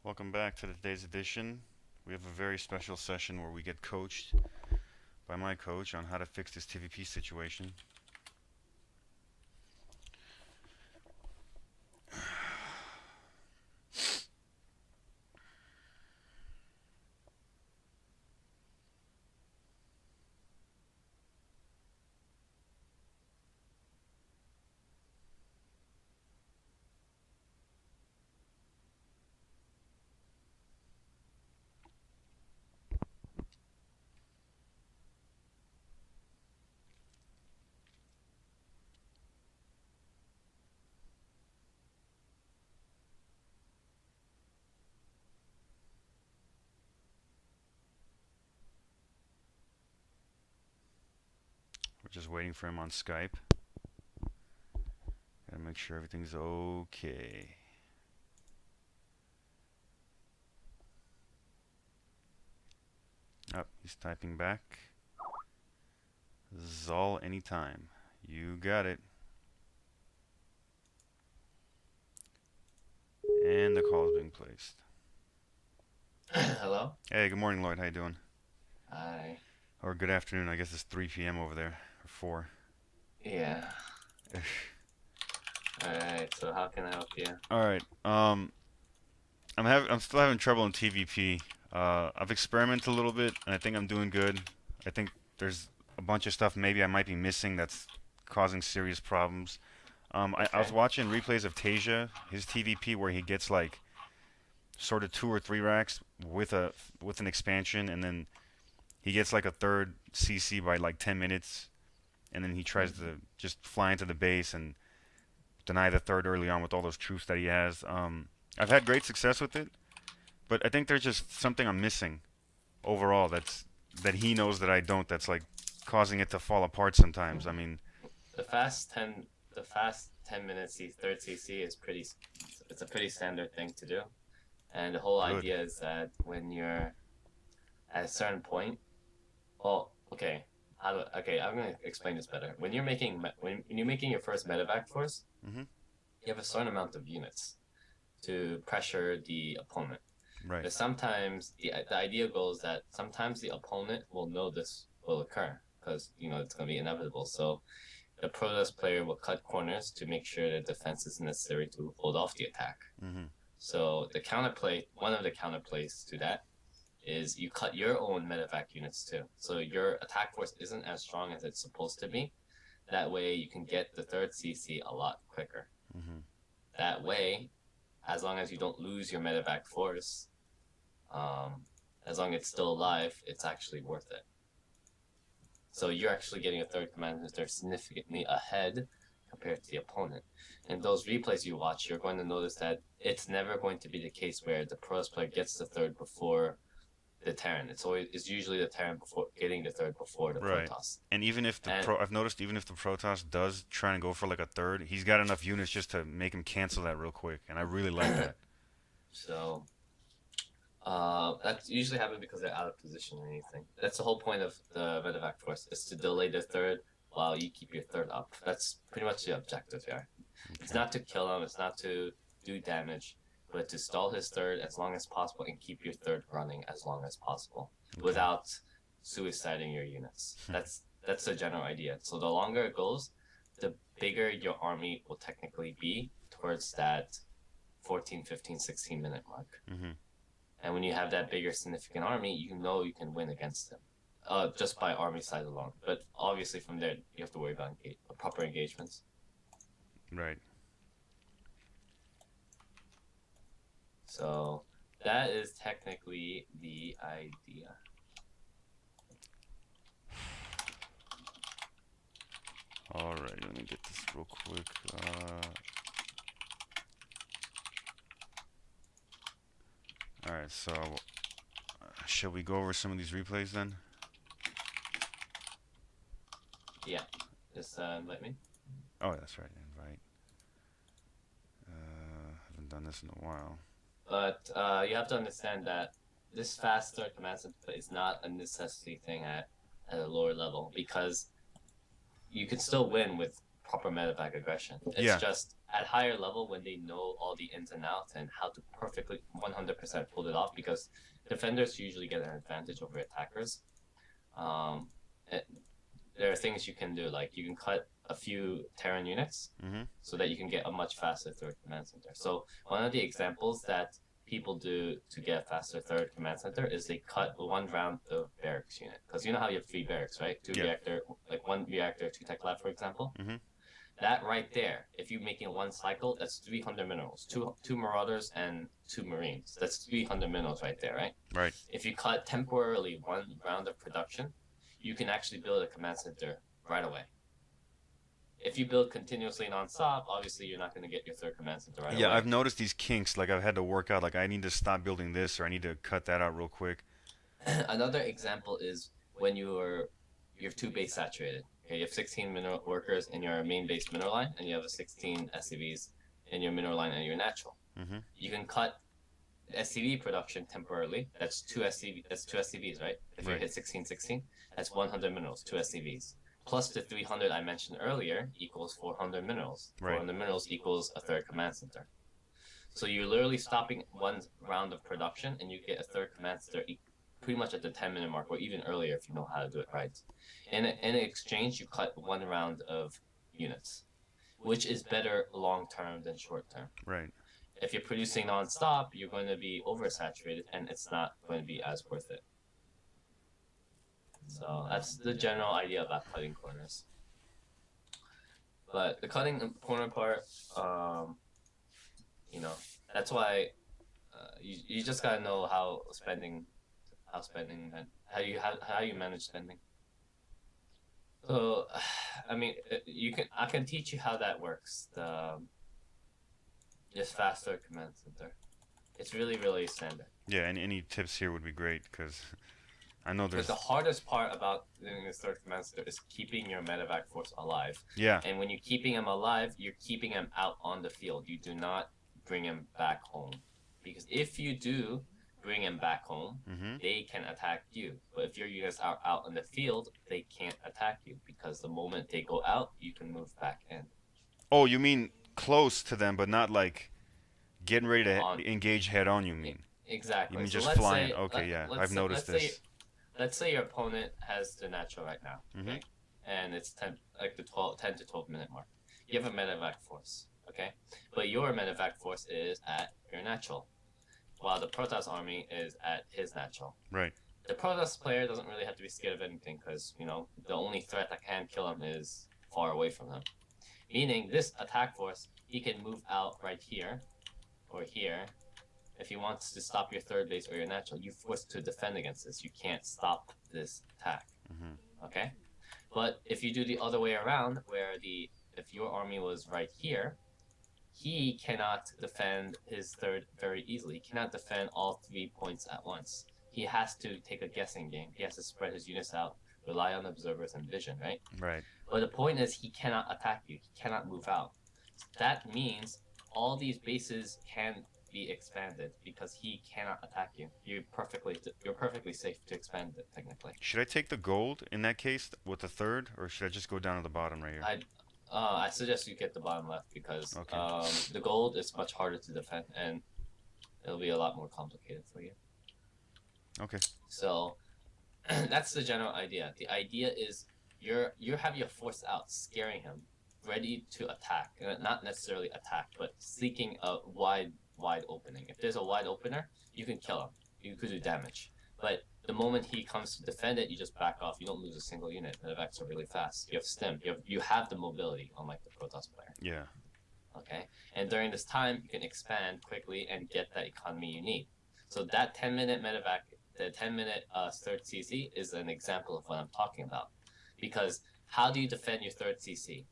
Welcome back to today's edition. We have a very special session where we get coached by my coach on how to fix this TVP situation. We're just waiting for him on Skype. Gotta make sure everything's okay. Oh, he's typing back. Zal anytime. You got it. And the call is being placed. Hello? Hey, good morning, Lloyd. How you doing? Hi. Or good afternoon. I guess it's 3 p.m. over there. Or 4. Yeah. Alright, so how can I help you? All right. I'm still having trouble in TVP. I've experimented a little bit, and I think I'm doing good. I think there's a bunch of stuff maybe I might be missing that's causing serious problems. I was Okay. watching replays of Tasia, his TVP, where he gets like sort of 2 or 3 racks with an expansion, and then he gets like a third CC by like 10 minutes, and then he tries hmm to just fly into the base and deny the third early on with all those troops that he has. I've had great success with it, but I think there's just something I'm missing overall that he knows that I don't. That's like causing it to fall apart sometimes. I mean, The fast 10 the fast 10 minute third CC is it's a pretty standard thing to do. And the whole good. idea is that when you're at a certain point, okay, I'm going to explain this better. When you're making your first medevac force, Mhm. you have a certain amount of units to pressure the opponent. Right. But sometimes the idea goes that sometimes the opponent will know this will occur because it's going to be inevitable. So the Protoss player will cut corners to make sure that defense is necessary to hold off the attack. Mhm. So one of the counterplays to that is you cut your own medevac units too. So your attack force isn't as strong as it's supposed to be. That way you can get the third CC a lot quicker. Mhm. That way, as long as you don't lose your medevac force, um, as long as it's still alive, it's actually worth it. So you're actually getting a third commander they're significantly ahead compared to the opponent. And those replays you watch, you're going to notice that it's never going to be the case where the Protoss player gets the third before the Terran. It's usually the Terran before getting the third before the Right. Protoss. And even if And I've noticed even if the Protoss does try and go for like a third, he's got enough units just to make him cancel that real quick, and I really like that. so that usually happens because they're out of position or anything. That's the whole point of the medevac force is to delay the third while you keep your third up. That's pretty much the objective here. It's Okay. not to kill him, it's not to do damage, but to stall his third as long as possible and keep your third running as long as possible Okay. without suiciding your units. That's the general idea. So the longer it goes, the bigger your army will technically be towards that 14, 15, 16 minute mark. Mhm. And when you have that bigger significant army, you know you can win against them. Just by army size alone. But obviously from there you have to worry about proper engagements. Right. So that is technically the idea. All right. Let me get this real quick. All right. So, shall we go over some of these replays then? Yeah, just let me. Oh, that's right. Invite. Haven't done this in a while. But you have to understand that this fast start command center is not a necessity thing at a lower level because you can still win with proper medevac aggression. It's Yeah. just at higher level, when they know all the ins and outs and how to perfectly 100% pull it off, because defenders usually get an advantage over attackers. Um, there are things you can do, like you can cut a few Terran units so that you can get a much faster third command center. So one of the examples that people do to get a faster third command center is they cut one round of barracks unit, because you know how you have 3 barracks, right? Reactor, like 1 reactor, 2 tech lab, for example. That right there, if you're making 1 cycle, that's 300 minerals. Two marauders and 2 marines. That's 300 minerals right there, right? Right. If you cut temporarily 1 round of production, you can actually build a command center right away. If you build continuously non-stop, obviously you're not going to get your third command center right away. Yeah, I've noticed these kinks. Like I've had to work out. Like I need to stop building this, or I need to cut that out real quick. Another example is when you're 2 base saturated. Okay, you have 16 mineral workers in your main base mineral line, and you have a 16 SCVs in your mineral line and your natural. You can cut SCV production temporarily. That's 2 SCV. That's 2 SCVs, right? If you hit 16, that's 100 minerals, 2 SCVs. Plus the 300 I mentioned earlier equals 400 minerals. 400 minerals equals a third command center. So you're literally stopping 1 round of production, and you get a third command center pretty much at the 10-minute mark, or even earlier if you know how to do it right. In exchange, you cut 1 round of units, which is better long term than short term. Right. If you're producing non-stop, you're going to be oversaturated, and it's not going to be as worth it. So that's the general idea about cutting corners. But the cutting corner part, that's why you just gotta know how you manage spending. So, I mean, I can teach you how that works. Just faster command center. It's really, really standard. Yeah, and any tips here would be great, because I know there's... But the hardest part about doing this third command center is keeping your medevac force alive. Yeah. And when you're keeping him alive, you're keeping him out on the field. You do not bring him back home. Because if you do bring him back home, they can attack you. But if your units are out in the field, they can't attack you, because the moment they go out, you can move back in. Oh, you mean close to them, but not like getting ready to engage head on, you mean? Exactly. You mean so just flying? Okay, yeah. I've noticed this. Let's say your opponent has the natural right now, okay? And it's 10 to 12 minute mark. You have a medevac force, okay? But your medevac force is at your natural, while the Protoss army is at his natural. Right. The Protoss player doesn't really have to be scared of anything, because, the only threat that can kill him is far away from him. Meaning, this attack force, he can move out right here, or here. If he wants to stop your third base or your natural, you're forced to defend against this. You can't stop this attack. Okay? But if you do the other way around, where if your army was right here, he cannot defend his third very easily. He cannot defend all 3 points at once. He has to take a guessing game. He has to spread his units out, rely on observers and vision, right? Right. But the point is, he cannot attack you. He cannot move out. That means all these bases can be expanded, because he cannot attack you. You're perfectly safe to expand it, technically. Should I take the gold in that case with the third, or should I just go down to the bottom right here? I suggest you get the bottom left, because the gold is much harder to defend, and it'll be a lot more complicated for you. Okay. So that's the general idea. The idea is you have your force out, scaring him, ready to attack. Not necessarily attack, but seeking a wide opening. If there's a wide opener, you can kill him. You could do damage. But the moment he comes to defend it, you just back off. You don't lose a single unit. The effects are really fast. You have stim. You have the mobility, unlike the Protoss player. Yeah. Okay? And during this time, you can expand quickly and get that economy you need. So that 10-minute medevac, the 10-minute third CC is an example of what I'm talking about. Because how do you defend your third CC?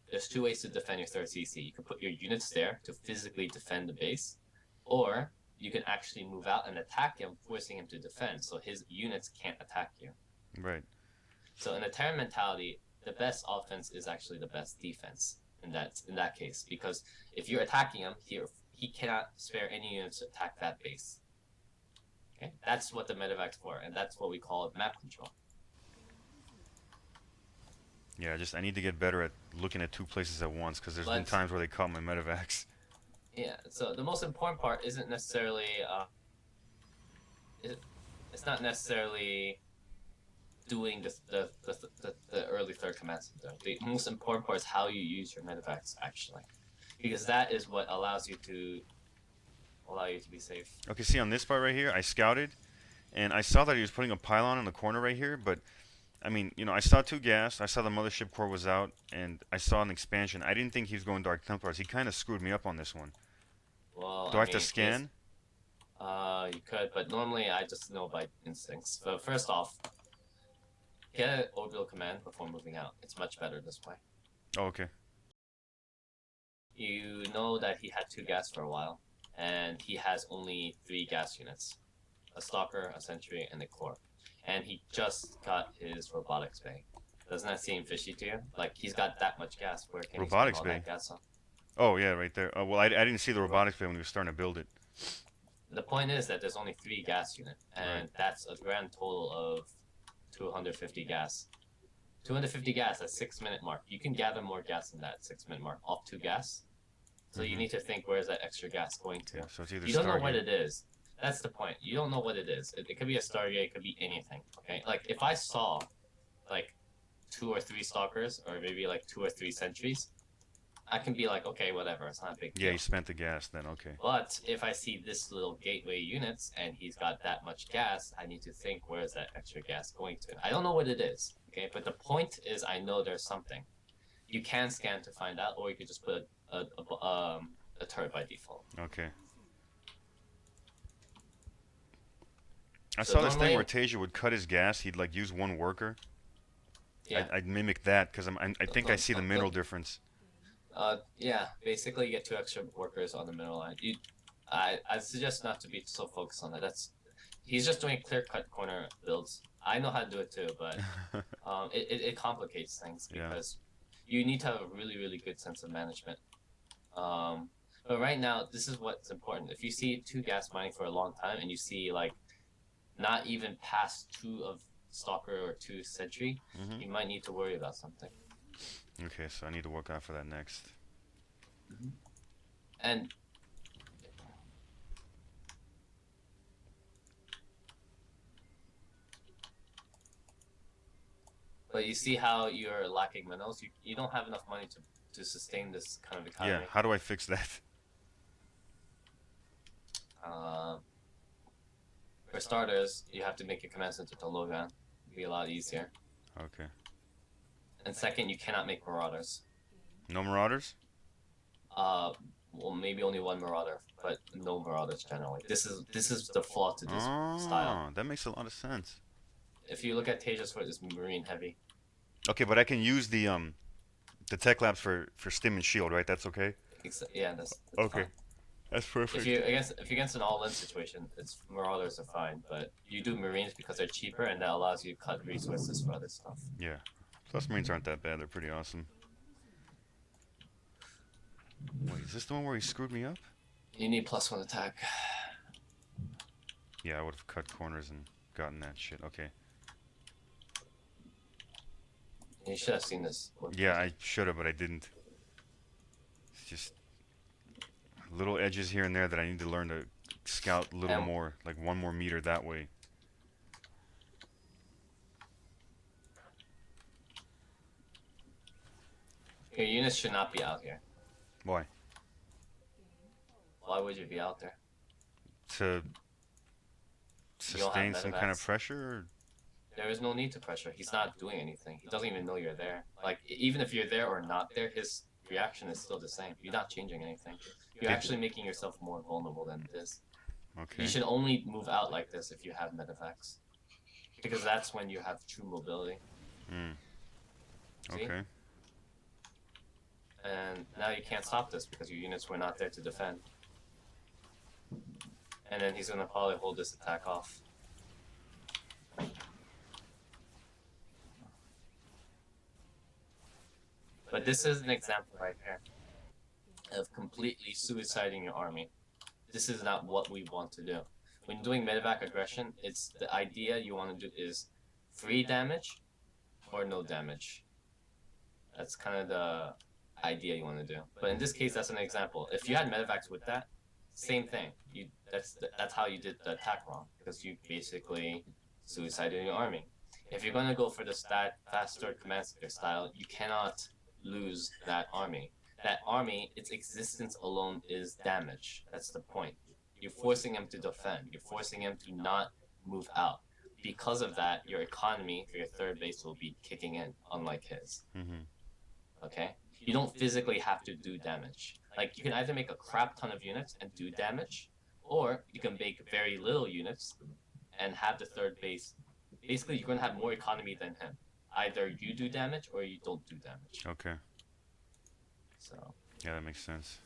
There's 2 ways to defend your third CC. You can put your units there to physically defend the base, or you can actually move out and attack him, forcing him to defend, so his units can't attack you. Right. So in the Terran mentality, the best offense is actually the best defense in that case, because if you're attacking him, he cannot spare any units to attack that base. Okay? That's what the medevac's for, and that's what we call map control. Yeah, just I need to get better at looking at two places at once because there's been But times where they caught my medevacs. yeah, so the most important part isn't necessarily it, it's not necessarily doing the early third command center. The most important part is how you use your medevacs actually, because that is what allow you to be safe. Okay, see on this part right here, I scouted and I saw that he was putting a pylon in the corner right here, but I mean, I saw two gas, I saw the mothership core was out, and I saw an expansion. I didn't think he was going Dark Templars. He kind of screwed me up on this one. Well, Do I I have to mean, he is. scan? You could, but normally I just know by instincts. But first off, get an orbital command before moving out. It's much better this way. Oh, okay. You know that he had two gas for a while, and he has only 3 gas units: a stalker, a sentry, and a core. And he just got his robotics bay. Doesn't that seem fishy to you? Like he's got that much gas. Where can he spend Robotics all bay. that gas on? Oh, yeah, right there. Well, I didn't see the robotics bay when he was starting to build it. The point is that there's only 3 gas units, Right. and that's a grand total of 250 gas. 250 gas at 6 minute mark. You can gather more gas than that 6 minute mark off 2 gas. So you need to think, where's that extra gas going to? Yeah, so it's either You don't know what Stargate. it is. That's the point. You don't know what it is. It could be a Stargate. It could be anything. Okay, like if I saw like 2 or 3 stalkers, or maybe like 2 or 3 sentries, I can be like, okay, whatever. It's not a big Yeah, deal. he spent the gas then, okay. But if I see this little gateway units and he's got that much gas, I need to think, where is that extra gas going to? I don't know what it is. Okay, but the point is, I know there's something. You can scan to find out, or you could just put a turret by default. Okay. I So saw this thing normally, where Tasia would cut his gas. He'd like use one worker. yeah, I'd mimic that because I think I see the mineral difference. yeah. Basically, you get 2 extra workers on the middle line. I suggest not to be so focused on that. He's just doing clear cut corner builds. I know how to do it too, but it complicates things Yeah. because you need to have a really good sense of management. But right now, this is what's important. If you see 2 gas mining for a long time and you see like not even past 2 of stalker or 2 sentry, Mhm. you might need to worry about something. Okay, so I need to work out for that next. And but you see how you're lacking minerals. You don't have enough money to sustain this kind of economy. Yeah, how do I fix that? Uh, for starters, you have to make your command center to Logan. It'd be a lot easier. Okay. And second, you cannot make marauders. No marauders? Well, maybe only one marauder, but no marauders generally. This is the flaw to this style. Oh, that makes a lot of sense. If you look at Tejas Foot, it's marine heavy. Okay, but I can use the tech labs for stim and shield, right? That's okay. Yeah, that's Okay, fine. that's perfect. If you're against an all-in situation, it's marauders are fine, but you do marines because they're cheaper and that allows you to cut resources for other stuff. Yeah. Plus marines aren't that bad. They're pretty awesome. Wait, is this the one where he screwed me up? You need +1 attack. Yeah, I would have cut corners and gotten that shit. Okay. You should have seen this. Yeah, I should have, but I didn't. It's just little edges here and there that I need to learn to scout a little more, like 1 more meter that way. Your units should not be out here. Why? Why would you be out there? To You don't have sustain some kind of medevacs. pressure? Or? There is no need to pressure. He's not doing anything. He doesn't even know you're there. Like, even if you're there or not there, his reaction is still the same. You're not changing anything. You're actually making yourself more vulnerable than it is. Okay. You should only move out like this if you have medevacs. Because that's when you have true mobility. Hmm. See? Okay. And now you can't stop this because your units were not there to defend. And then he's gonna probably hold this attack off. But this is an example right here of completely suiciding your army. This is not what we want to do. When doing medevac aggression, it's the idea you want to do is free damage or no damage. That's kind of the idea you want to do. But in this case, that's an example. If you had medevacs with that, same thing. That's how you did the attack wrong, because you basically suicided your army. If you're gonna go for the faster command center style, you cannot lose that army. That army, its existence alone is damage. That's the point. You're forcing him to defend. You're forcing him to not move out. Because of that, your economy for your third base will be kicking in, unlike his. Mm-hmm. Okay? You don't physically have to do damage. Like, you can either make a crap ton of units and do damage, or you can make very little units and have the third base. Basically, you're going to have more economy than him. Either you do damage or you don't do damage. Okay. So Yeah, that makes sense.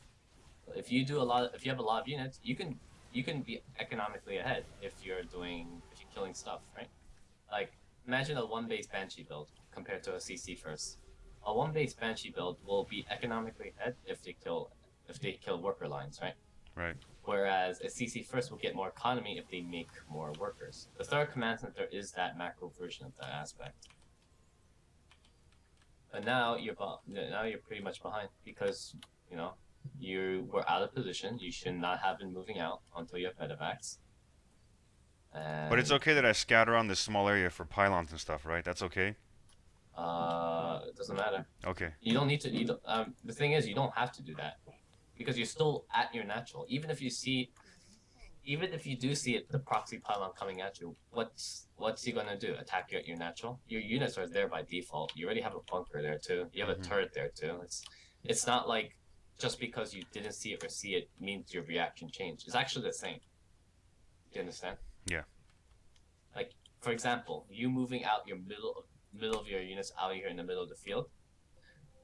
if you have a lot of units, you can be economically ahead if you're killing stuff, right? Like, imagine a one base Banshee build compared to a CC first. A one base Banshee build will be economically ahead if they kill worker lines, right? Right. Whereas a CC first will get more economy if they make more workers. The third command center is that macro version of that aspect. But now you're pretty much behind, because you were out of position. You should not have been moving out until you have medevacs. But it's okay that I scout around this small area for pylons and stuff, right? That's okay? It doesn't matter. Okay. You don't need to. The thing is, you don't have to do that, because you're still at your natural. Even if you do see the proxy pylon coming at you, what's he gonna do? Attack you at your natural? Your units are there by default. You already have a bunker there too. You have a turret there too. It's not like just because you didn't see it or see it means your reaction changed. It's actually the same. Do you understand? Yeah. Like, for example, you moving out your middle of your units out here in the middle of the field.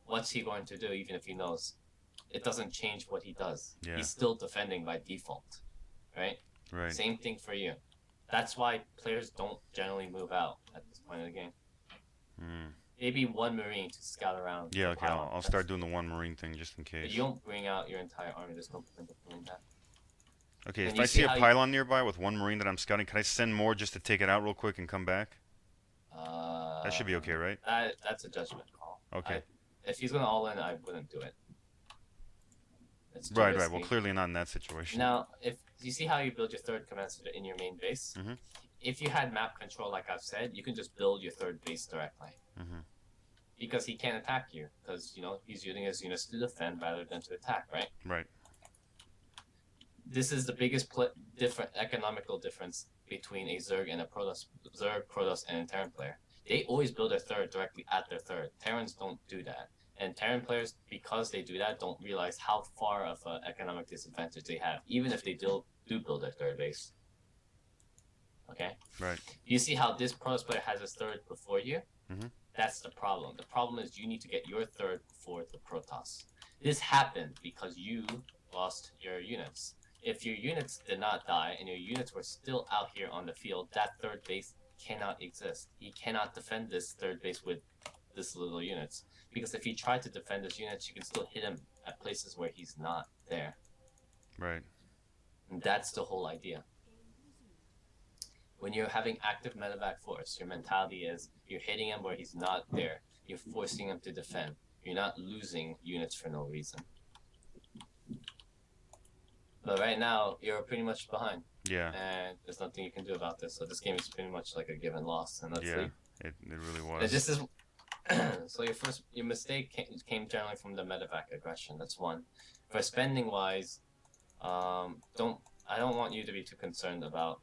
What's he going to do? Even if he knows, it doesn't change what he does. Yeah. He's still defending by default. Right? Right. Same thing for you. That's why players don't generally move out at this point of the game. Maybe one Marine to scout around. Yeah, okay, I'll start doing the one Marine thing just in case. But you don't bring out your entire army. There's no point of doing that. Okay, if I see a pylon nearby with one Marine that I'm scouting, can I send more just to take it out real quick and come back? That should be okay, right? That's a judgment call. Okay. If he's going to all in, I wouldn't do it. Right. Well, clearly not in that situation. Now, if you see how you build your third command center in your main base, if you had map control, like I've said, you can just build your third base directly. Because he can't attack you, because he's using his units to defend rather than to attack, right? Right. This is the biggest economical difference between a Zerg and a Protoss, and a Terran player. They always build their third directly at their third. Terrans don't do that. And Terran players, because they do that, don't realize how far of an economic disadvantage they have, even if they do build their third base. Okay? Right. You see how this Protoss player has his third before you? That's the problem. The problem is you need to get your third before the Protoss. This happened because you lost your units. If your units did not die and your units were still out here on the field, that third base cannot exist. He cannot defend this third base with this little units. Because if he tried to defend his units, you can still hit him at places where he's not there. Right. And that's the whole idea. When you're having active medevac force, your mentality is you're hitting him where he's not there. You're forcing him to defend. You're not losing units for no reason. But right now, you're pretty much behind. Yeah. And there's nothing you can do about this. So this game is pretty much like a given loss. And that's it really was. This is so your mistake came generally from the medevac aggression. That's one. For spending wise, I don't want you to be too concerned about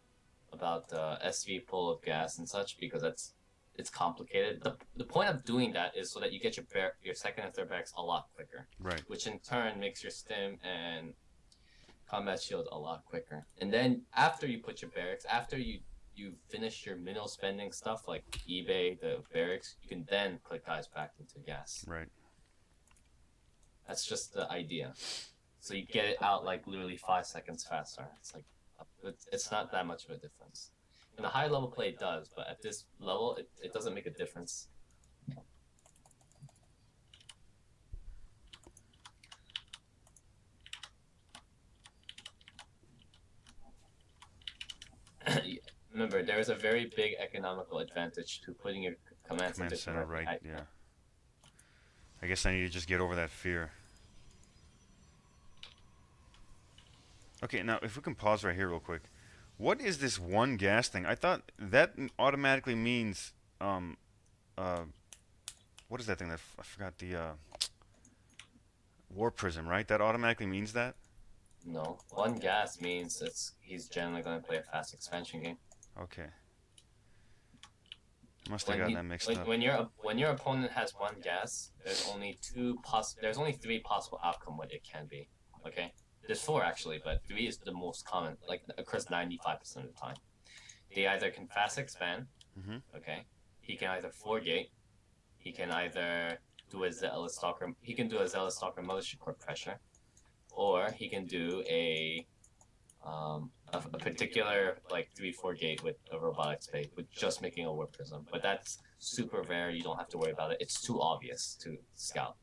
the SV pull of gas and such, because it's complicated. The point of doing that is so that you get your second and third barracks a lot quicker. Right. Which in turn makes your stim and combat shield a lot quicker. And then after you put your barracks, after you finish your minimal spending stuff like eBay, the barracks, you can then put guys back into gas. Right. That's just the idea. So you get it out like literally 5 seconds faster. It's not that much of a difference. In the high level play it does, but at this level it doesn't make a difference. Remember, there is a very big economical advantage to putting your command center right. Yeah. I guess I need to just get over that fear. Okay, now if we can pause right here real quick. What is this one gas thing? I thought that automatically means um uh what is that thing that I forgot the war prism, right? That automatically means that? No, one gas means he's generally going to play a fast expansion game. Okay. Must have gotten that mixed up. When your opponent has one gas, there's only three possible outcome what it can be. Okay, there's four actually, but three is the most common. Like occurs 95% of the time. They either can fast expand. Mm-hmm. Okay, he can either four gate. He can either do a Zealous Stalker. He can do a Zealous Stalker Mothership Core pressure, or he can do a particular like 3-4 gate with a robotic spade with just making a warp prism. But that's super rare. You don't have to worry about it. It's too obvious to scout.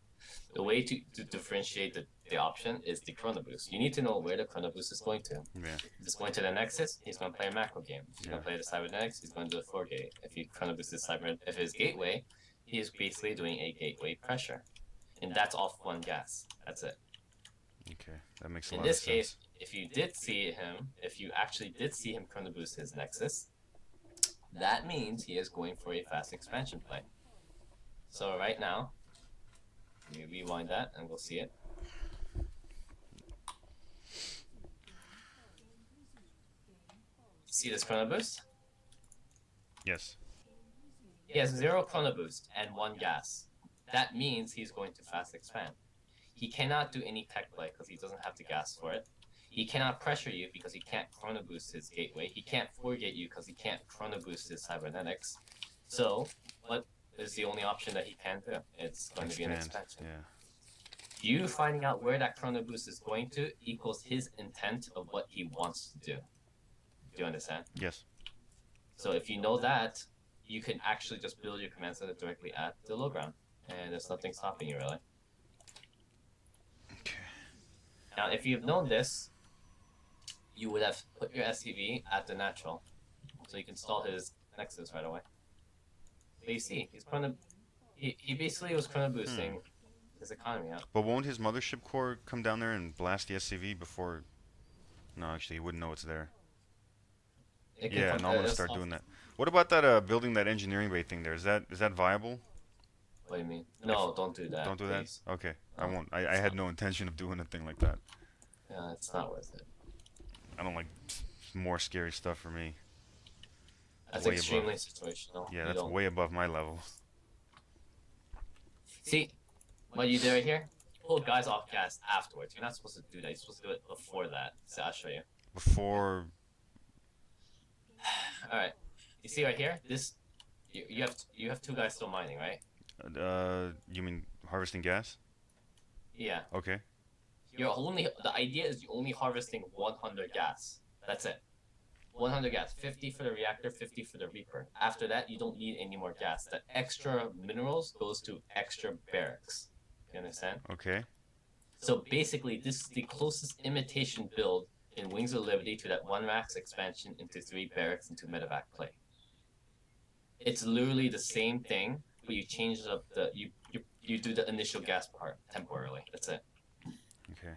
The way to differentiate the option is the Chrono Boost. You need to know where the Chrono Boost is going to. Yeah. If it's going to the Nexus, he's going to play a macro game. If he's going Yeah. to play the Cybernetics, he's going to do a 4 gate. If he Chrono Boosts his if his gateway, he is basically doing a gateway pressure. And that's off one gas. That's it. Okay, that makes a lot In of this sense. case, if you actually did see him Chrono Boost his Nexus, that means he is going for a fast expansion play. So right now, let me rewind that and we'll see it. See this Chrono Boost? Yes. He has 0 Chrono Boost and 1 gas. That means he's going to fast expand. He cannot do any tech play because he doesn't have the gas for it. He cannot pressure you because he can't Chrono Boost his gateway. He can't 4-gate you because he can't Chrono Boost his Cybernetics. So, what is the only option that he can do? It's going to be an expansion. Yeah. You finding out where that Chrono Boost is going to equals his intent of what he wants to do. Do you understand? Yes. So if you know that, you can actually just build your command center directly at the low ground. And there's nothing stopping you, really. Okay. Now, if you've known this, you would have put your SCV at the natural. So you can stall his Nexus right away. But you see, he basically was Chrono boosting his economy out. But won't his mothership core come down there and blast the SCV before? No, actually, he wouldn't know it's there. Yeah, no, I'm gonna start doing that. What about that building that engineering bay thing there? Is that viable? What do you mean? No, don't do that. Don't do please. that? Okay, I won't. I had no intention of doing a thing like that. Yeah, it's not worth it. I don't like more scary stuff for me. That's extremely situational. Yeah, that's way above my level. See, what you do right here? Pull guys off gas afterwards. You're not supposed to do that. You're supposed to do it before that. So I'll show you. Before. All right. You see right here? This, you have 2 guys still mining, right? You mean harvesting gas? Yeah. Okay. The idea is you're only harvesting 100 gas. That's it. 100 gas. 50 for the reactor, 50 for the Reaper. After that, you don't need any more gas. The extra minerals goes to extra barracks. You understand? Okay. So basically, this is the closest imitation build in Wings of Liberty to that 1 max expansion into 3 barracks into medevac play. It's literally the same thing, but you change up you do the initial gas part temporarily. That's it. Okay.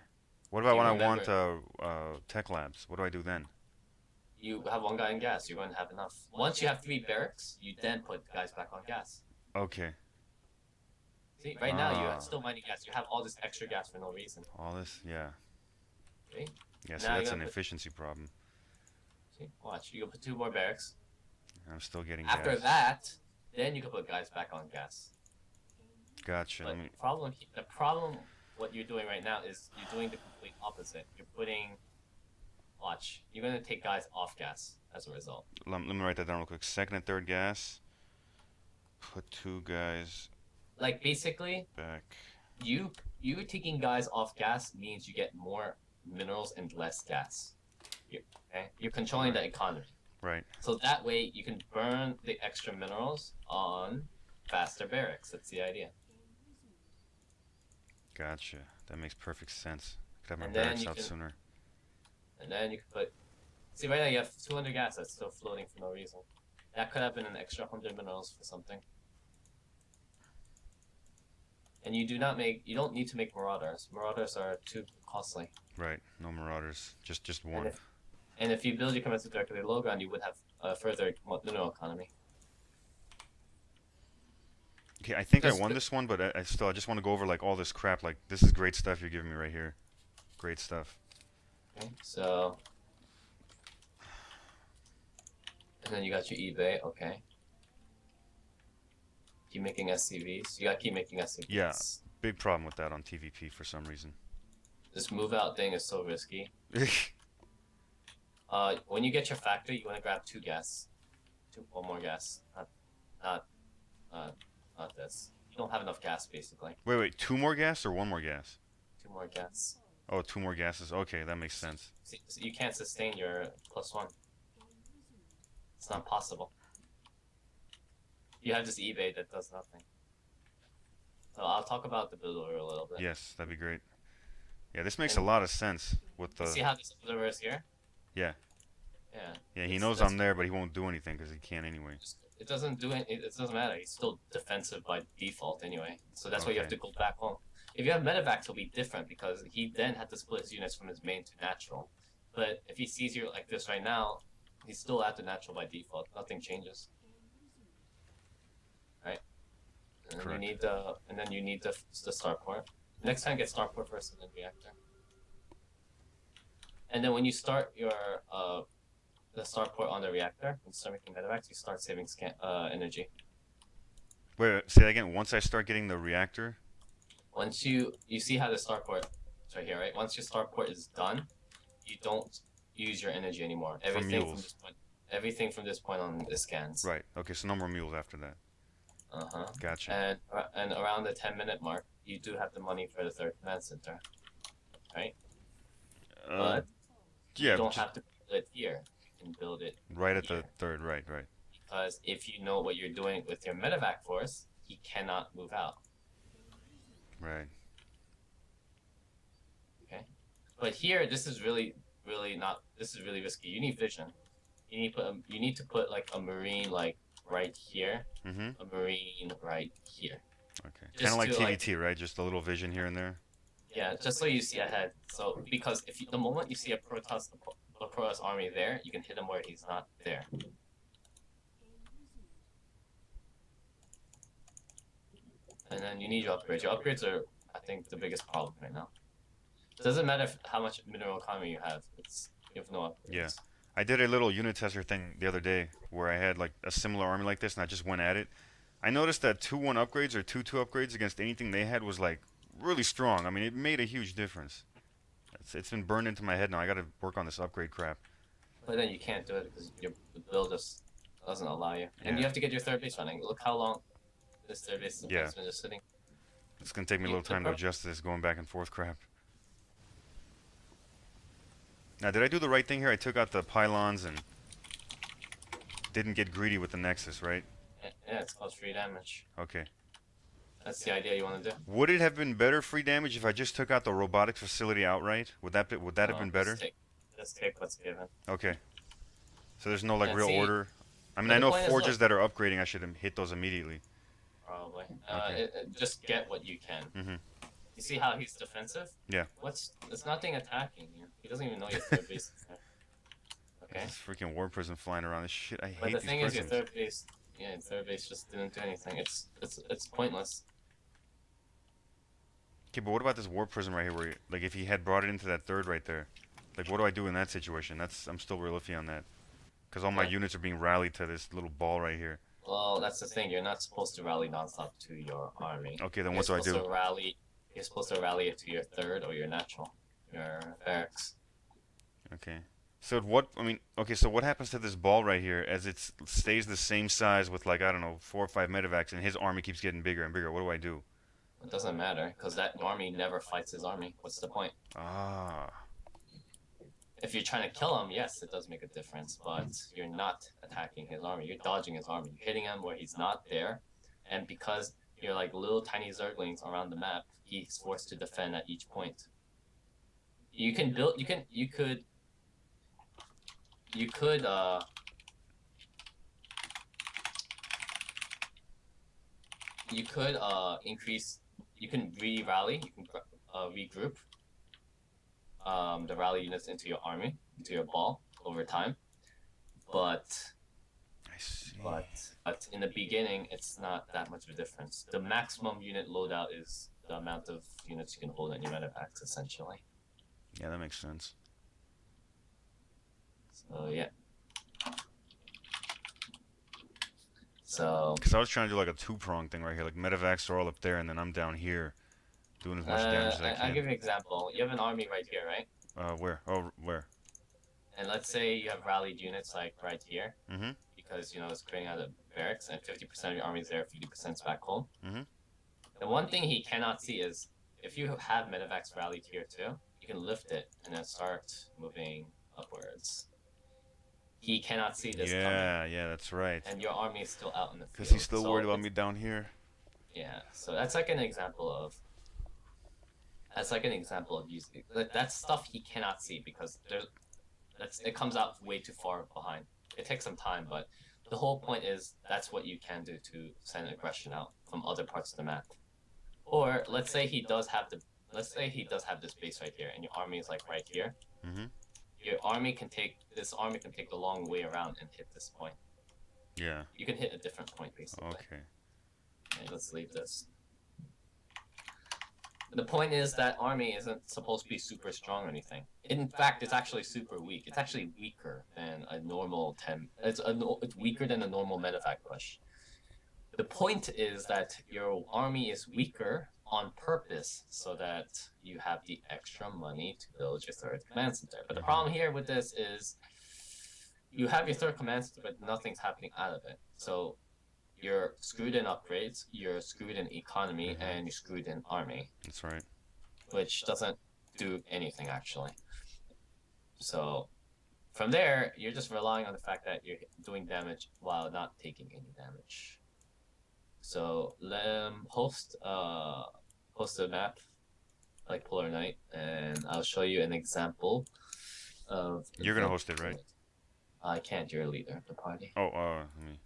What about when I want tech labs? What do I do then? You have 1 guy in gas. You're going to have enough. Once you have 3 barracks, you then put guys back on gas. Okay. See, right now you're still mining gas. You have all this extra gas for no reason. All this, yeah. Okay. Yeah, so that's an efficiency problem. See, watch. You can put 2 more barracks. I'm still getting After gas. that, then you can put guys back on gas. Gotcha. But the problem, what you're doing right now is you're doing the complete opposite. You're putting, watch, you're going to take guys off gas as a result. Let me write that down real quick. Second and third gas. Put 2 guys. Like basically, back. You taking guys off gas means you get more minerals and less gas. Okay? You're controlling the economy. Right. So that way you can burn the extra minerals on faster barracks. That's the idea. Gotcha. That makes perfect sense. Could have my And barracks out sooner. And then you can put. See, right now you have 200 gas that's still floating for no reason. That could have been an extra 100 minerals for something. And you don't need to make Marauders. Marauders are too costly. Right. No Marauders. Just And one. if you build your commencement directly low ground, you would have a further mineral economy. Okay, I think I Just won this one, but I still I just want to go over like all this crap. Like this is great stuff you're giving me right here. Great stuff. okay, so and then you got your eBay, okay. Keep making SCVs. You gotta keep making SCVs. Yeah, big problem with that on TVP for some reason. This move out thing is so risky. When you get your factory, you want to grab 2 gas, one more gas, not, uh, not this. You don't have enough gas basically. Wait, 2 more gas or 1 more gas? 2 more gas. Oh, 2 more gases. Okay, that makes sense. See, so you can't sustain your +1. It's not possible. You have this eBay that does nothing. So I'll talk about the builder a little bit. Yes, that'd be great. Yeah, this makes a lot of sense with the. See how this builder is here? Yeah. Yeah. Yeah, he knows I'm there, but he won't do anything because he can't anyway. It doesn't do it. It doesn't matter. He's still defensive by default anyway. So that's why you have to go back home. If you have medevacs, it'll be different because he then had to split his units from his main to natural. But if he sees you like this right now, he's still at the natural by default. Nothing changes. Right? And then you need the starport. Next time, get starport first and then reactor. And then when you start your the starport on the reactor and start making medevacs, you start saving energy. Wait, say that again. Once I start getting the reactor. Once you see how the starport, it's right here, right? Once your starport is done, you don't use your energy anymore. Everything from this point on is scans. Right. Okay. So no more mules after that. Gotcha. And around the 10-minute mark, you do have the money for the 3rd command center, right? But yeah, you don't have to build it here. You can build it right at the 3rd. Right. Because if you know what you're doing with your medevac force, he cannot move out. Right. Okay. But here, this is really risky. You need vision. You need to put like a marine like right here. A marine right here. Okay. Kind of like TVT, right? Just a little vision here and there. Yeah, just so you see ahead. So because the moment you see a Protoss army there, you can hit him where he's not there. And then you need your upgrades. Your upgrades are, I think, the biggest problem right now. It doesn't matter how much mineral economy you have. You have no upgrades. Yeah. I did a little unit tester thing the other day where I had like a similar army like this and I just went at it. I noticed that 2-1 upgrades or 2-2 upgrades against anything they had was like really strong. I mean, it made a huge difference. It's been burned into my head now. I got to work on this upgrade crap. But then you can't do it because the build just doesn't allow you. And you have to get your 3rd base running. Look how long this 3rd base has been just sitting. It's going to take me a little time to adjust to this going back and forth crap. Now, did I do the right thing here? I took out the pylons and didn't get greedy with the Nexus, right? Yeah, it's called free damage. Okay. That's the idea you want to do. Would it have been better free damage if I just took out the robotics facility outright? Would that have been better? Just take what's given. Okay. So there's no like real order. I mean, I know forges that are upgrading. I should hit those immediately. Probably. Just get what you can. You see how he's defensive? Yeah. There's nothing attacking you. He doesn't even know your 3rd base is there. Okay. This freaking war prison flying around. This shit. I hate But the these thing prisons. is, your 3rd base. Yeah, your 3rd base just didn't do anything. It's pointless. Okay, but what about this war prison right here? Where like if he had brought it into that 3rd right there, like what do I do in that situation? I'm still real iffy on that, because all my units are being rallied to this little ball right here. Well, that's the thing. You're not supposed to rally nonstop to your army. Okay, then what do I do? You're supposed to rally it to your 3rd or your natural, your barracks. Okay. So what? I mean, okay. So what happens to this ball right here as it stays the same size with like I don't know 4 or 5 medevacs, and his army keeps getting bigger and bigger? What do I do? It doesn't matter because that army never fights his army. What's the point? If you're trying to kill him, yes, it does make a difference, but you're not attacking his army. You're dodging his army. You're hitting him where he's not there, and because you're like little tiny zerglings around the map, he's forced to defend at each point. You can build. You could increase you can re-rally, you can regroup the rally units into your army, into your ball over time. But I see. but in the beginning, it's not that much of a difference. The maximum unit loadout is the amount of units you can hold in your medevacks, essentially. Yeah, that makes sense. So yeah. So Because I was trying to do like a two-prong thing right here. Like medevacs are all up there, and then I'm down here doing as much damage as I I'll can. give you an example. You have an army right here, right? Where? Oh, where? And let's say you have rallied units like right here, Mm-hmm. because it's creating out of barracks, and 50% of your army is there, 50% is back home. Mm-hmm. The one thing he cannot see is if you have medevacs rallied here too, you can lift it and then start moving upwards. He cannot see this coming, Yeah, that's right. and your army is still out in the Because field. he's still So worried about me down here. yeah, so that's like an example of using that stuff he cannot see because it comes out way too far behind. It takes some time, but the whole point is that's what you can do to send aggression out from other parts of the map. Or let's say he does have this base right here, and your army is like right here. Mm-hmm. Your army can take the long way around and hit this point. Yeah. You can hit a different point basically. Okay. Okay, let's leave this. The point is that army isn't supposed to be super strong or anything. In fact, it's actually super weak. It's actually weaker than a normal 10. It's weaker than a normal medevac push. The point is that your army is weaker on purpose so that you have the extra money to build your third command center. But the problem here with this is you have your third command center, but nothing's happening out of it. So you're screwed in upgrades, you're screwed in economy, and you're screwed in army. That's right. Which doesn't do anything actually. So from there, you're just relying on the fact that you're doing damage while not taking any damage. So host a map like Polar Night, and I'll show you an example of. You're gonna host it, right? I can't. You're a leader of the party. Oh, let me.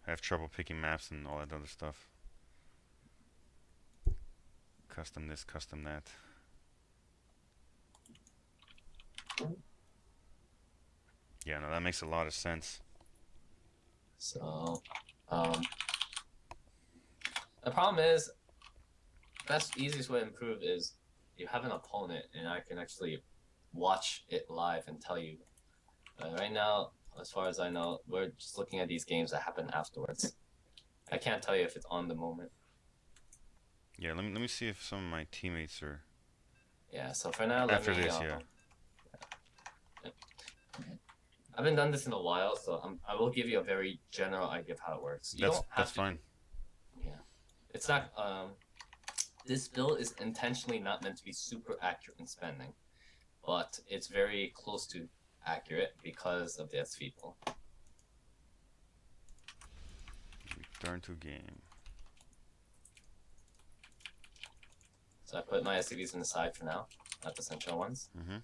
I have trouble picking maps and all that other stuff. Custom this, custom that. Yeah, no, that makes a lot of sense. So, the problem is, easiest way to improve is you have an opponent, and I can actually watch it live and tell you. Right now, as far as I know, we're just looking at these games that happen afterwards. I can't tell you if it's on the moment. Yeah, let me see if some of my teammates are. Yeah. So for now, After this, yeah. I haven't done this in a while, so I will give you a very general idea of how it works. That's fine. Yeah. It's not. This build is intentionally not meant to be super accurate in spending, but it's very close to accurate because of the SV pool. Return to game. So I put my SCVs on the side for now, not the central ones. Mm-hmm.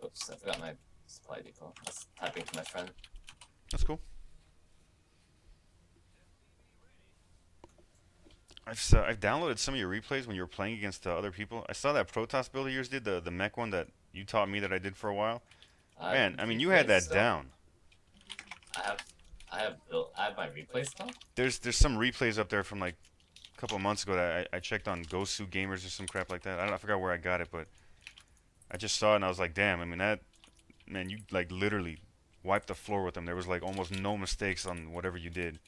Oops, I forgot my supply depot. I was typing to my friend. That's cool. I've downloaded some of your replays when you were playing against other people. I saw that Protoss build of yours did, the mech one that you taught me that I did for a while. Man, I mean, you had that down. I have my replay stuff. There's some replays up there from like a couple of months ago that I checked on Gosu Gamers or some crap like that. I forgot where I got it, but I just saw it and I was like, damn. I mean, man, you like literally wiped the floor with them. There was like almost no mistakes on whatever you did.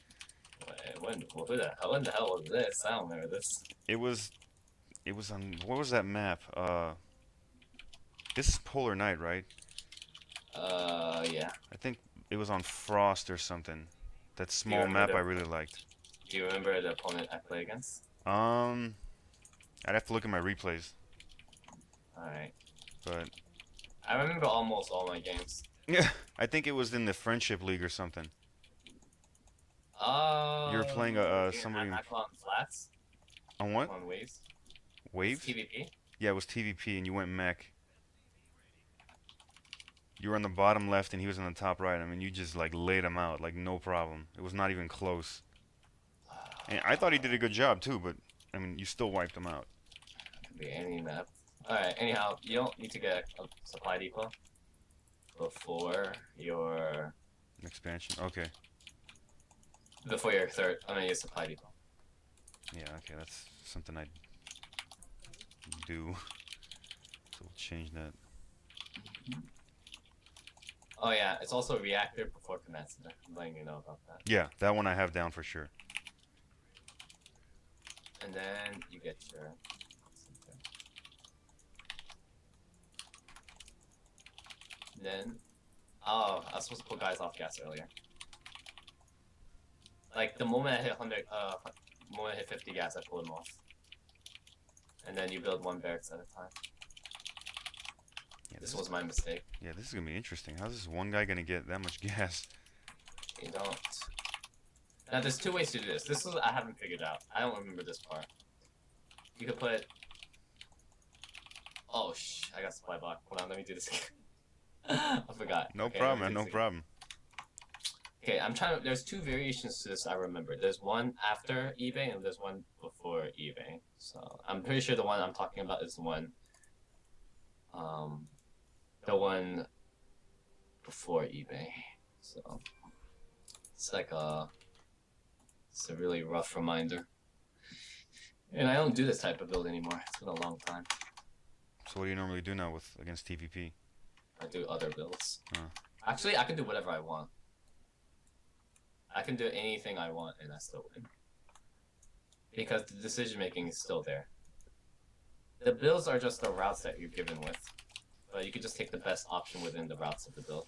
When the hell was this? I don't remember this. It was on, what was that map? This is Polar Night, right? Yeah. I think it was on Frost or something That Do you small remember map the I really liked. Do you remember the opponent I played against? Um, I'd have to look at my replays, Alright. but I remember almost all my games. yeah, I think it was in the friendship league or something. You were playing somebody Aqua on flats? on what? Aqua on waves? It's Waves? TVP? Yeah, it was TVP, and you went mech. You were on the bottom left, and he was on the top right. I mean, you just like laid him out, like no problem. It was not even close. And I thought he did a good job too, but I mean, you still wiped him out. Could be any map. Alright, anyhow, you don't need to get a supply depot before your Expansion. Okay. third. I mean, your supply depot. Yeah. Okay. That's something I do. So we'll change that. Oh yeah, it's also reactor before command center. I'm letting you know about that. Yeah, that one I have down for sure. And then you get your. Then, oh, I was supposed to pull guys off gas earlier. Like the moment I hit 100, moment I hit 50 gas, I pull them off. And then you build one barracks at a time. Yeah, This was my mistake. Yeah, this is gonna be interesting. How's this one guy gonna get that much gas? You don't. Now there's two ways to do this. This is I haven't figured out. I don't remember this part. You could put. Oh I got supply block. Hold on, let me do this again. I forgot. No Okay, problem, let me man. do No this again. problem. Okay, I'm trying to. There's two variations to this I remember. There's one after eBay and there's one before eBay. So I'm pretty sure the one I'm talking about is the one before eBay. So it's like it's a really rough reminder. And I don't do this type of build anymore. It's been a long time. So what do you normally do now with against TVP? I do other builds. Huh. Actually, I can do whatever I want. I can do anything I want and I still win. Because the decision making is still there. The builds are just the routes that you're given with. But you could just take the best option within the routes of the build.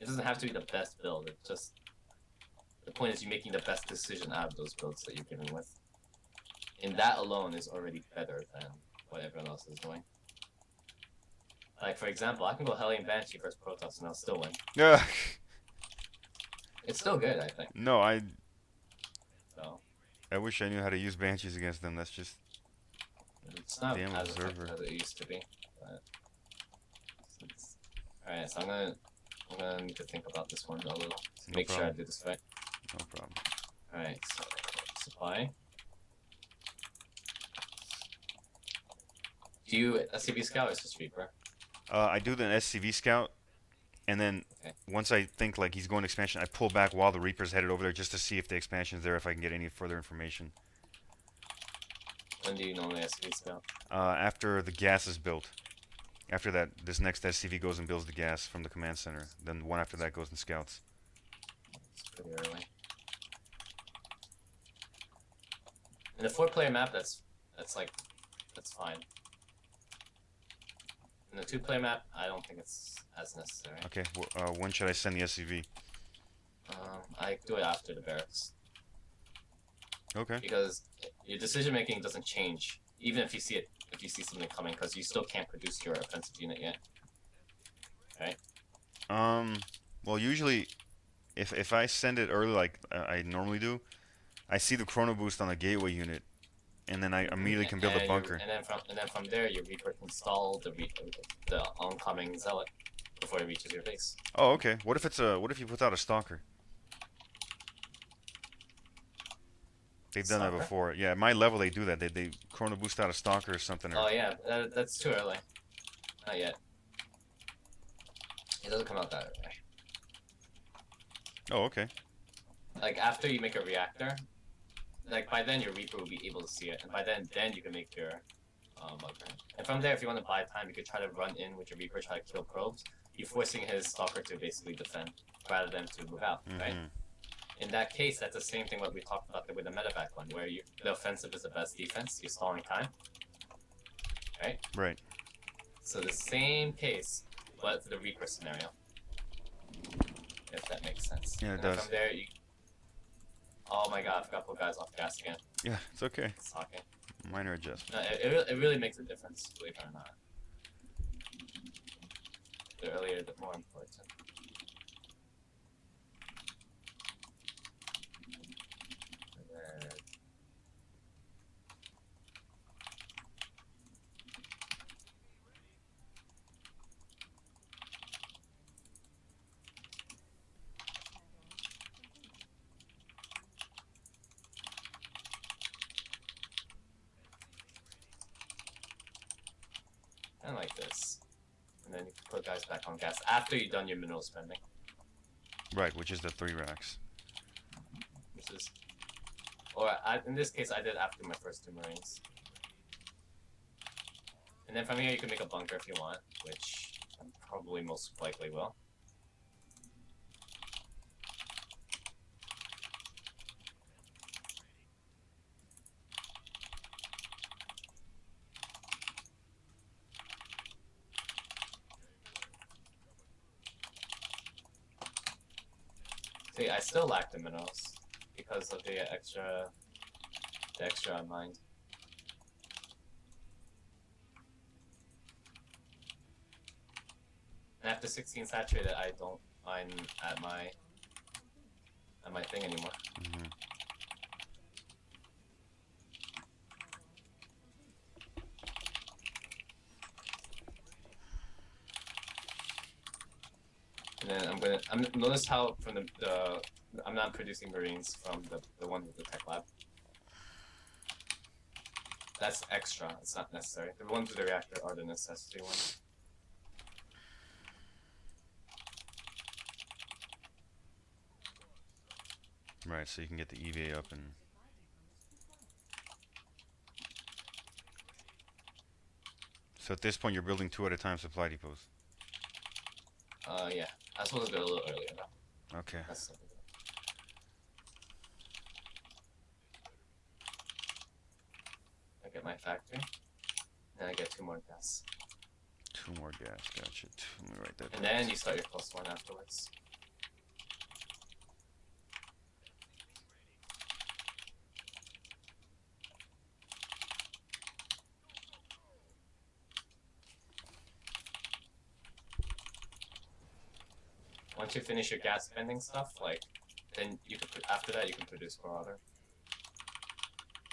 It doesn't have to be the best build. It's just the point is you're making the best decision out of those builds that you're given with. And that alone is already better than what everyone else is doing. Like for example, I can go Hellion Banshee versus Protoss and I'll still win. Yeah. It's still good, I think. No, So I wish I knew how to use banshees against them. That's just it's not damn as observer. effective as it used to be. But alright, so I'm gonna need to think about this one a little to make sure I do this right. No problem. Alright, so supply. Do you SCV scout or just Reaper? I do the SCV scout, and then once I think like he's going expansion, I pull back while the Reaper's headed over there just to see if the expansion's there, if I can get any further information. When do you normally SCV scout? After the gas is built. After that, this next SCV goes and builds the gas from the command center. Then one after that goes and scouts. It's pretty early. In a 4-player map, that's fine. In the 2-player map, I don't think it's as necessary. Okay, when should I send the SCV? I do it after the barracks. Okay. Because your decision making doesn't change, even if you see something coming, because you still can't produce your offensive unit yet. Right? Well, usually, if I send it early, like I normally do, I see the chrono boost on the gateway unit, and then I immediately can build a bunker. And then from there, your Reaper can install the oncoming zealot before it reaches your base. Oh, okay. What if you put out a stalker? They've done that before. Yeah, at my level they do that. They chrono boost out a stalker or something. Oh yeah, that's too early. Not yet. It doesn't come out that early. Oh, okay. Like after you make a reactor, like by then your Reaper will be able to see it, and by then you can make your bunker. And from there, if you want to buy time, you could try to run in with your Reaper, try to kill probes. You're forcing his stalker to basically defend rather than to move out, right? In that case, that's the same thing what we talked about with the medevac one, where the offensive is the best defense, you're stalling time. Right? Right. So the same case, but for the Reaper scenario. If that makes sense. Yeah, it does. From there, Oh my god, I forgot to put guys off gas again. Yeah, it's okay. It's talking. Minor adjustment. No, it really makes a difference, believe it or not. The earlier, the more important. And then kind of like this. And then you can put guys back on gas after you've done your mineral spending. Right, which is the 3 racks. Which is, in this case, I did after my first 2 Marines. And then from here, you can make a bunker if you want, which I probably most likely will. See, I still lack the minerals because of the extra I mined. And after 16 saturated, I don't mine at my thing anymore. Mm-hmm. And then notice how from I'm not producing Marines from the one with the tech lab. That's extra. It's not necessary. The ones with the reactor are the necessity ones. Right, so you can get the EVA up and... So at this point, you're building 2 at a time supply depots. Yeah. I was supposed to do it a little earlier though. Okay. That's something. I get my factory, and I get 2 more gas. 2 more gas, gotcha. Let me write that And down. then you start your +1 afterwards. Once you finish your gas spending stuff, like, then you can after that you can produce Marauder.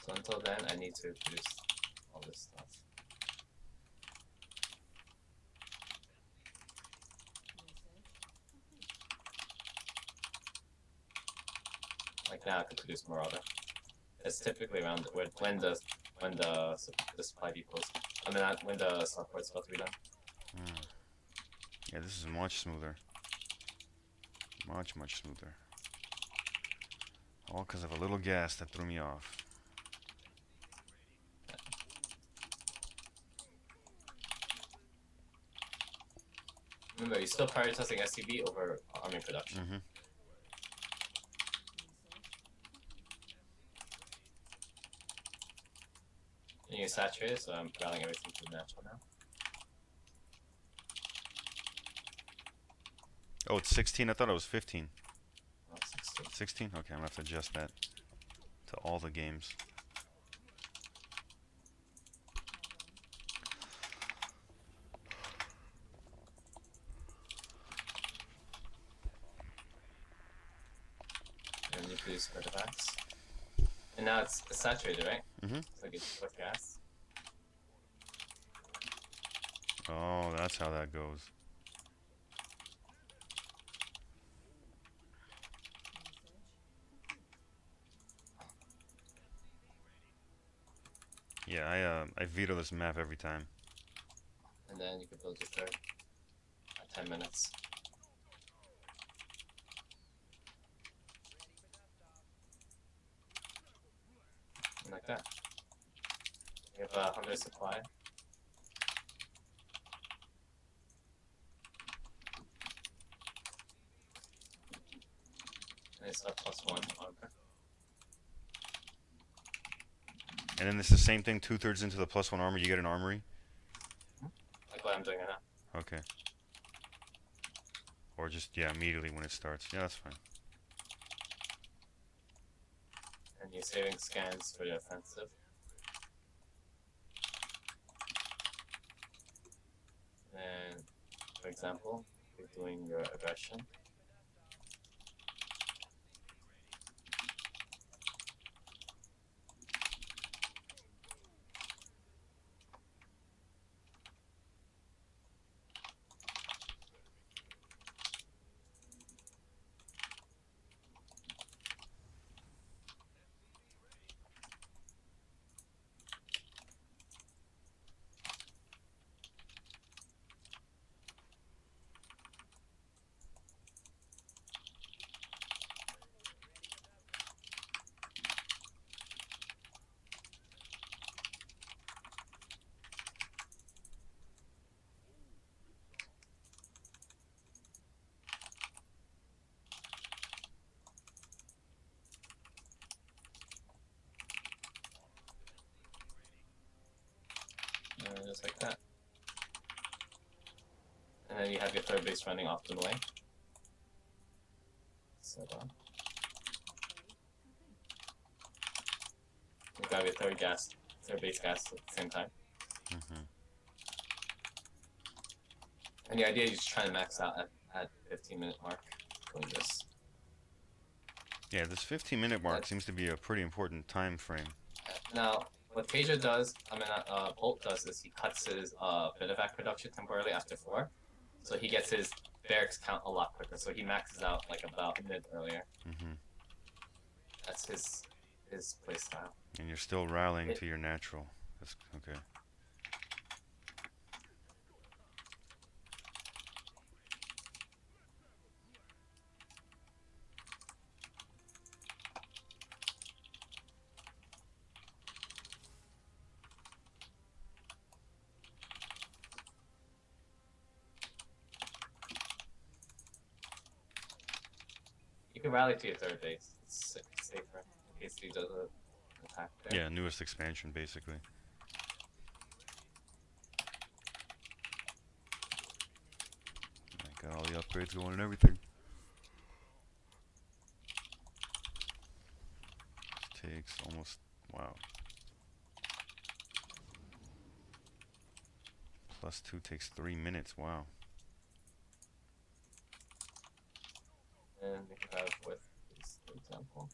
So until then, I need to produce all this stuff. Like now, I can produce Marauder. It's typically around when the supply depots. I mean, when the support's about to be done. Yeah, this is much smoother. Much smoother. All because of a little gas that threw me off. Remember, you're still prioritizing SCB over army production. Mm-hmm. And you're saturated, so I'm routing everything to natural now. Oh, it's 16? I thought it was 15. Oh, 16. 16? Okay, I'm going to have to adjust that to all the games. And you produce artifacts. And now it's saturated, right? Mm-hmm. So it gets with gas. Oh, that's how that goes. Yeah, I veto this map every time. And then you can build your third at 10 minutes. And like that. You have 100 supply. And it's a +1 armor. And then it's the same thing, 2/3 into the +1 armor, you get an armory? Like what I'm doing right now. Okay. Or just, yeah, immediately when it starts. Yeah, that's fine. And you're saving scans for your offensive. And for example, you're doing your aggression. And just like that. And then you have your third base running optimally. So you grab your third base gas at the same time. Mm-hmm. And the idea is just trying to max out at 15-minute mark doing this. Yeah, this 15-minute mark seems to be a pretty important time frame. Now, what Bolt does is he cuts his BetaDre production temporarily after 4. So he gets his barracks count a lot quicker. So he maxes out like about a minute earlier. Mm-hmm. That's his playstyle. And you're still rallying to your natural. That's okay. You can rally to your third base. It's safer in case he does an attack there. Yeah, newest expansion basically. I got all the upgrades going and everything. This takes almost, wow. +2 takes 3 minutes, wow. And you can have with this, for example.